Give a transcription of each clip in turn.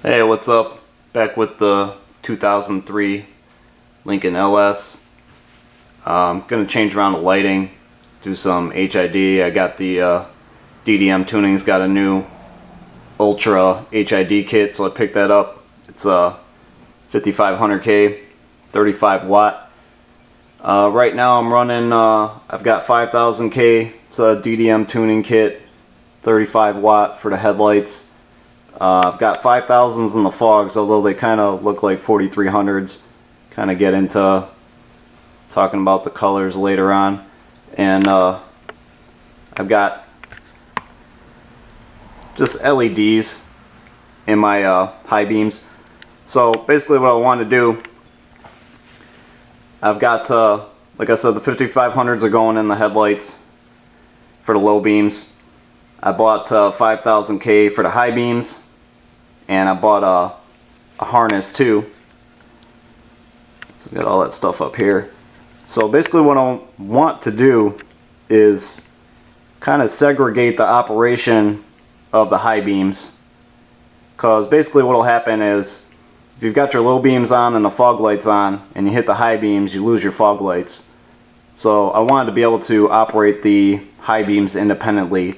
Hey, what's up? Back with the 2003 Lincoln LS. I'm going to change around the lighting, do some HID. I got the DDM tuning's got a new Ultra HID kit, so I picked that up. It's a 5500K, 35 watt. Right now I'm running, I've got 5000K. It's a DDM tuning kit, 35 watt for the headlights. I've got 5000s in the fogs, although they kind of look like 4300s. Kind of get into talking about the colors later on. And I've got just LEDs in my high beams. So basically what I want to do, I've got, like I said, the 5500s are going in the headlights for the low beams. I bought 5000K for the high beams, and I bought a harness too. So I got all that stuff up here. So basically what I want to do is kind of segregate the operation of the high beams, because basically what will happen is if you've got your low beams on and the fog lights on and you hit the high beams, you lose your fog lights. So I wanted to be able to operate the high beams independently.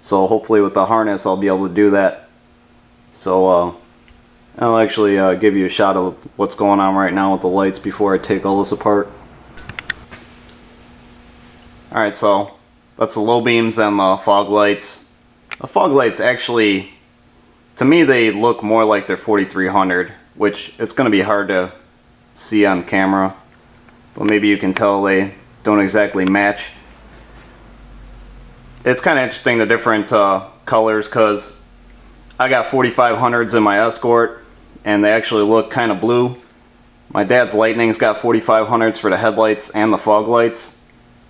So hopefully with the harness I'll be able to do that. So I'll actually give you a shot of what's going on right now with the lights before I take all this apart. Alright, so that's the low beams and the fog lights. The fog lights actually, to me they look more like they're 4300, which it's going to be hard to see on camera. But maybe you can tell they don't exactly match. It's kind of interesting the different colors, because I got 4500s in my Escort and they actually look kind of blue. My dad's Lightning's got 4500s for the headlights and the fog lights,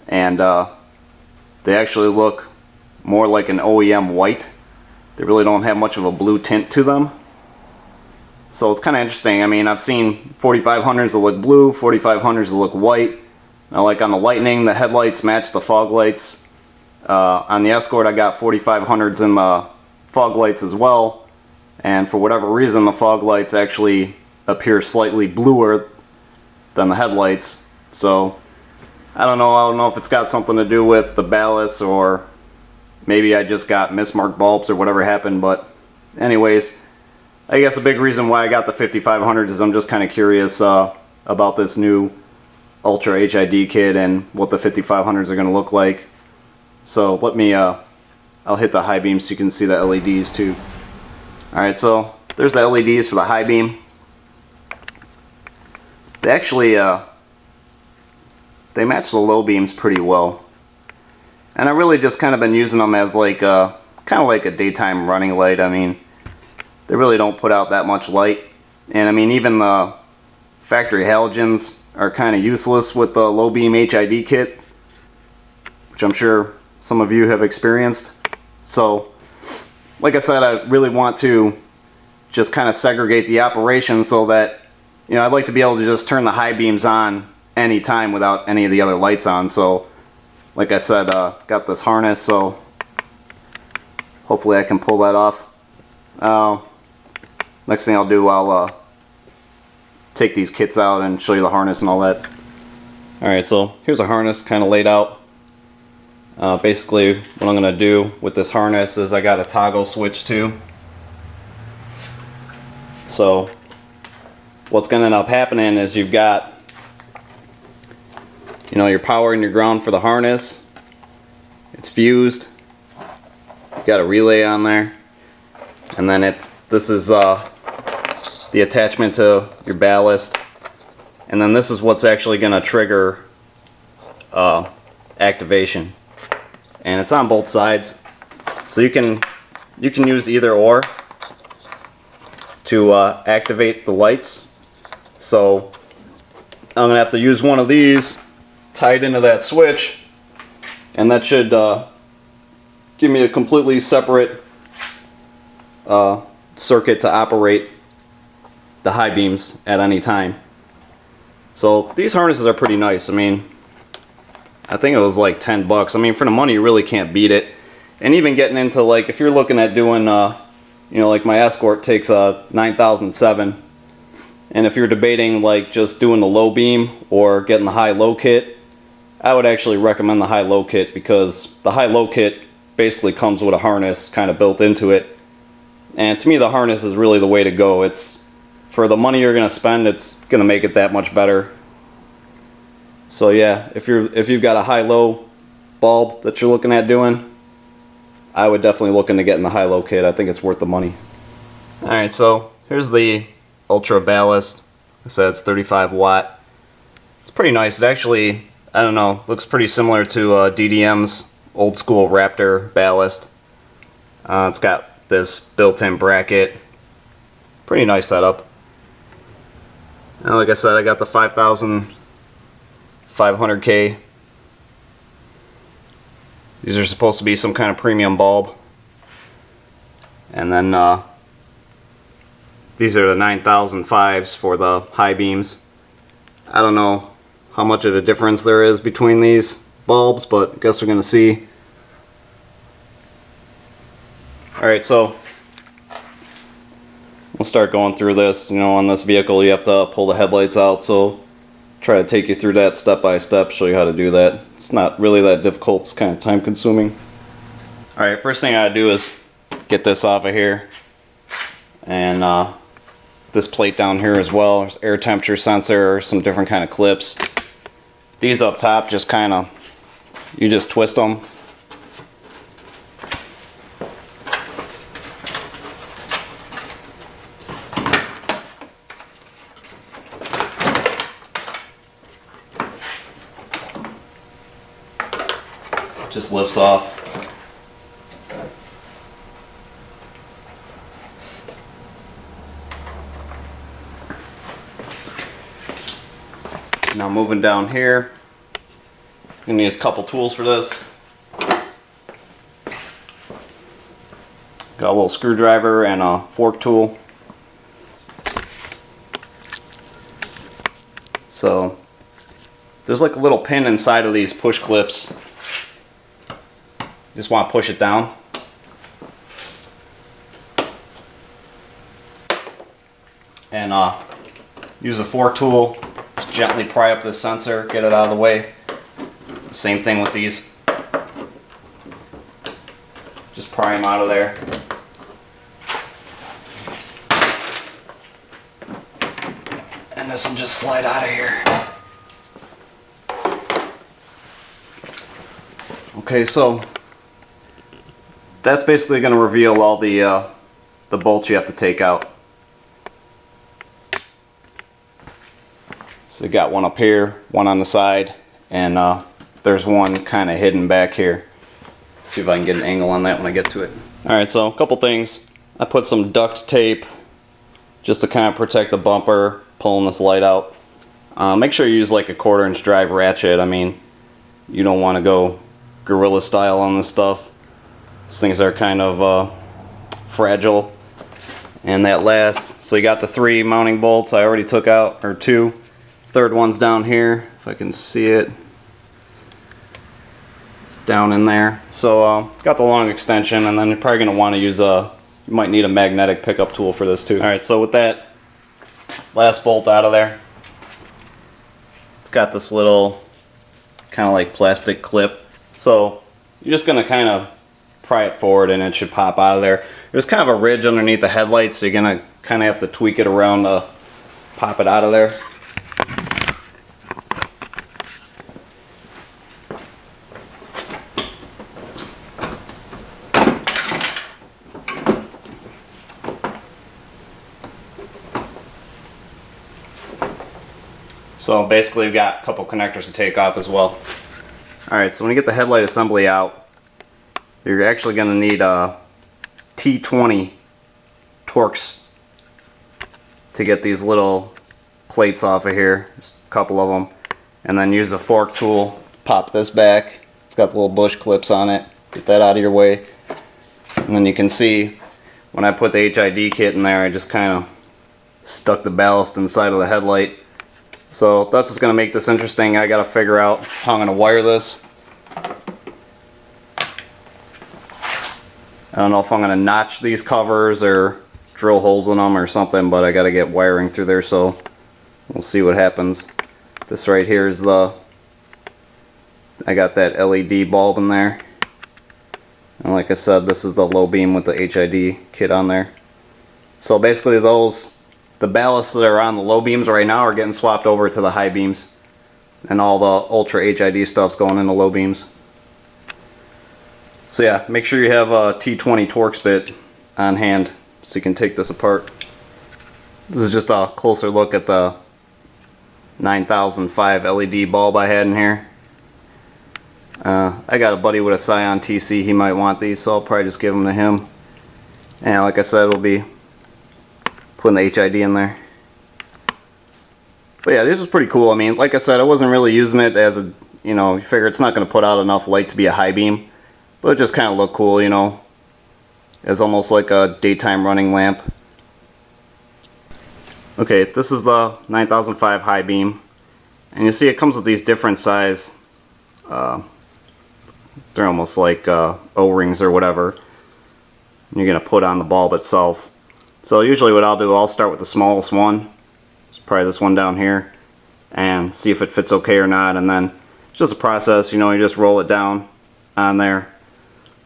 and they actually look more like an OEM white. They really don't have much of a blue tint to them. So it's kind of interesting. I mean, I've seen 4500s that look blue, 4500s that look white. Now, like on the Lightning, the headlights match the fog lights. On the Escort I got 4500s in the fog lights as well, and for whatever reason the fog lights actually appear slightly bluer than the headlights. So I don't know if it's got something to do with the ballast, or maybe I just got mismarked bulbs or whatever happened. But anyways, I guess a big reason why I got the 5500 is I'm just kind of curious about this new Ultra HID kit and what the 5500s are going to look like. So let me I'll hit the high beam so you can see the LEDs too. Alright, so there's the LEDs for the high beam. They actually they match the low beams pretty well. And I really just kind of been using them as like kind of like a daytime running light. I mean, they really don't put out that much light. And I mean, even the factory halogens are kind of useless with the low beam HID kit, which I'm sure some of you have experienced. So like I said, I really want to just kind of segregate the operation so that, you know, I'd like to be able to just turn the high beams on anytime without any of the other lights on. So like I said, got this harness, so hopefully I can pull that off. Next thing I'll do, I'll take these kits out and show you the harness and all that. Alright, so here's a harness kind of laid out. Basically what I'm going to do with this harness is I got a toggle switch too. So what's going to end up happening is you've got, you know, your power and your ground for the harness. It's fused. You've got a relay on there, and then this is the attachment to your ballast, and then this is what's actually going to trigger activation. And it's on both sides, so you can use either or to activate the lights. So I'm gonna have to use one of these tied into that switch, and that should give me a completely separate circuit to operate the high beams at any time. So these harnesses are pretty nice. I mean, I think it was like 10 bucks. I mean, for the money you really can't beat it. And even getting into, like, if you're looking at doing You know, like my Escort takes a 9007, and if you're debating like just doing the low beam or getting the high-low kit, I would actually recommend the high-low kit, because the high-low kit basically comes with a harness kind of built into it, and to me the harness is really the way to go. It's for the money you're going to spend, it's going to make it that much better. So yeah, if you've got a high-low bulb that you're looking at doing, I would definitely look into getting the high-low kit. I think it's worth the money. Alright, so here's the Ultra ballast. It says 35 watt. It's pretty nice. It actually, I don't know, looks pretty similar to DDM's old school Raptor ballast. It's got this built-in bracket. Pretty nice setup. And like I said, I got the 5500K. These are supposed to be some kind of premium bulb. And then these are the 9005s for the high beams. I don't know how much of a difference there is between these bulbs, but I guess we're going to see. Alright, so we'll start going through this. You know, on this vehicle you have to pull the headlights out, so try to take you through that step by step, show you how to do that. It's not really that difficult, it's kind of time consuming. Alright, first thing I gotta do is get this off of here, and this plate down here as well. There's air temperature sensor, some different kind of clips. These up top just kind of, you just twist them. Just lifts off. Now moving down here, you need a couple tools for this. Got a little screwdriver and a fork tool. So there's like a little pin inside of these push clips. Just want to push it down. And use a fork tool. Just gently pry up this sensor, get it out of the way. Same thing with these. Just pry them out of there. And this will just slide out of here. Okay, so that's basically going to reveal all the bolts you have to take out. So you got one up here, one on the side, and there's one kind of hidden back here. Let's see if I can get an angle on that when I get to it. Alright, so a couple things. I put some duct tape just to kind of protect the bumper, pulling this light out. Make sure you use like a 1/4 inch drive ratchet. I mean, you don't want to go gorilla style on this stuff. These things are kind of fragile, and that lasts. So you got the 3 mounting bolts I already took out, or 2. Third one's down here, if I can see it. It's down in there. So got the long extension, and then you're probably going to want to use you might need a magnetic pickup tool for this too. Alright, so with that last bolt out of there, it's got this little kind of like plastic clip. So you're just going to kind of pry it forward and it should pop out of there. There's kind of a ridge underneath the headlights, so you're going to kind of have to tweak it around to pop it out of there. So basically we've got a couple connectors to take off as well. Alright, so when you get the headlight assembly out, you're actually going to need T20 Torx to get these little plates off of here. Just a couple of them. And then use a fork tool, pop this back. It's got the little bush clips on it. Get that out of your way. And then you can see when I put the HID kit in there, I just kind of stuck the ballast inside of the headlight. So that's what's going to make this interesting. I got to figure out how I'm going to wire this. I don't know if I'm going to notch these covers or drill holes in them or something, but I got to get wiring through there, so we'll see what happens. This right here is I got that LED bulb in there. And like I said, this is the low beam with the HID kit on there. So basically the ballasts that are on the low beams right now are getting swapped over to the high beams. And all the Ultra HID stuff's going into low beams. So yeah, make sure you have a T20 Torx bit on hand so you can take this apart. This is just a closer look at the 9005 LED bulb I had in here. I got a buddy with a Scion TC, he might want these, so I'll probably just give them to him. And like I said, we'll be putting the HID in there. But yeah, this is pretty cool. I mean, like I said, I wasn't really using it as a, you know, you figure it's not going to put out enough light to be a high beam. But it just kind of looked cool, you know, as almost like a daytime running lamp. Okay, this is the 9005 high beam. And you see it comes with these different size, they're almost like O-rings or whatever. You're going to put on the bulb itself. So usually what I'll do, I'll start with the smallest one. It's probably this one down here. And see if it fits okay or not. And then it's just a process, you know, you just roll it down on there.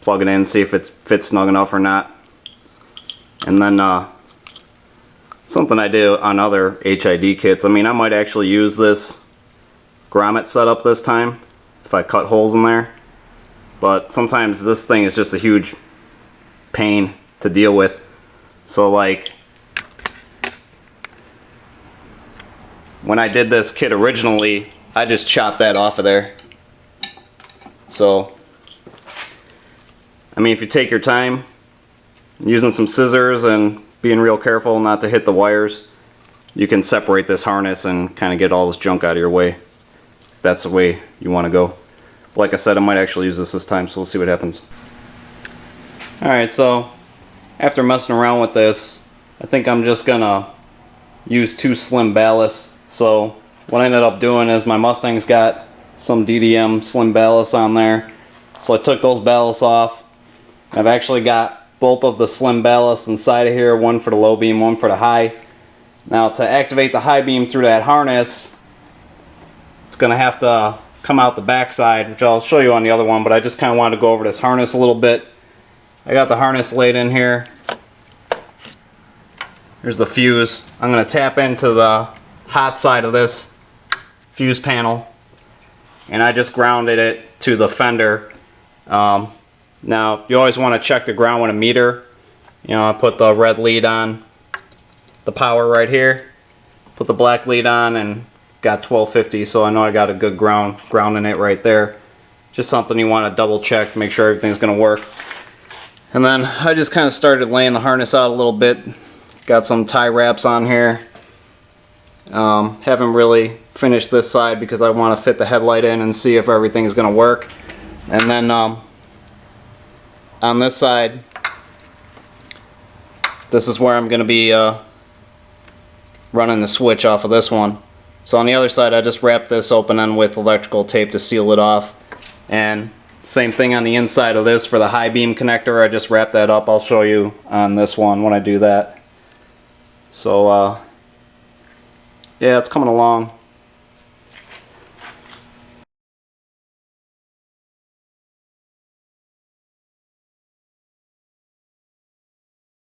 Plug it in, see if it fits snug enough or not. And then something I do on other HID kits, I mean, I might actually use this grommet setup this time if I cut holes in there. But sometimes this thing is just a huge pain to deal with. So like when I did this kit originally, I just chopped that off of there. So I mean, if you take your time using some scissors and being real careful not to hit the wires, you can separate this harness and kind of get all this junk out of your way. If that's the way you want to go. Like I said, I might actually use this time, so we'll see what happens. Alright, so after messing around with this, I think I'm just gonna use 2 slim ballasts. So what I ended up doing is my Mustang's got some DDM slim ballasts on there. So I took those ballasts off. I've actually got both of the slim ballasts inside of here, one for the low beam, one for the high. Now to activate the high beam through that harness, it's gonna have to come out the back side, which I'll show you on the other one, but I just kind of wanted to go over this harness a little bit. I got the harness laid in here. Here's the fuse. I'm going to tap into the hot side of this fuse panel, and I just grounded it to the fender. Now you always want to check the ground with a meter. You know, I put the red lead on the power right here, put the black lead on, and got 1250, so I know I got a good grounding it right there. Just something you want to double check, make sure everything's going to work. And then I just kind of started laying the harness out a little bit. Got some tie wraps on here. Haven't really finished this side because I want to fit the headlight in and see if everything's going to work. And then on this side, this is where I'm going to be running the switch off of this one. So on the other side, I just wrapped this open end with electrical tape to seal it off. And same thing on the inside of this for the high beam connector. I just wrapped that up. I'll show you on this one when I do that. So yeah, it's coming along.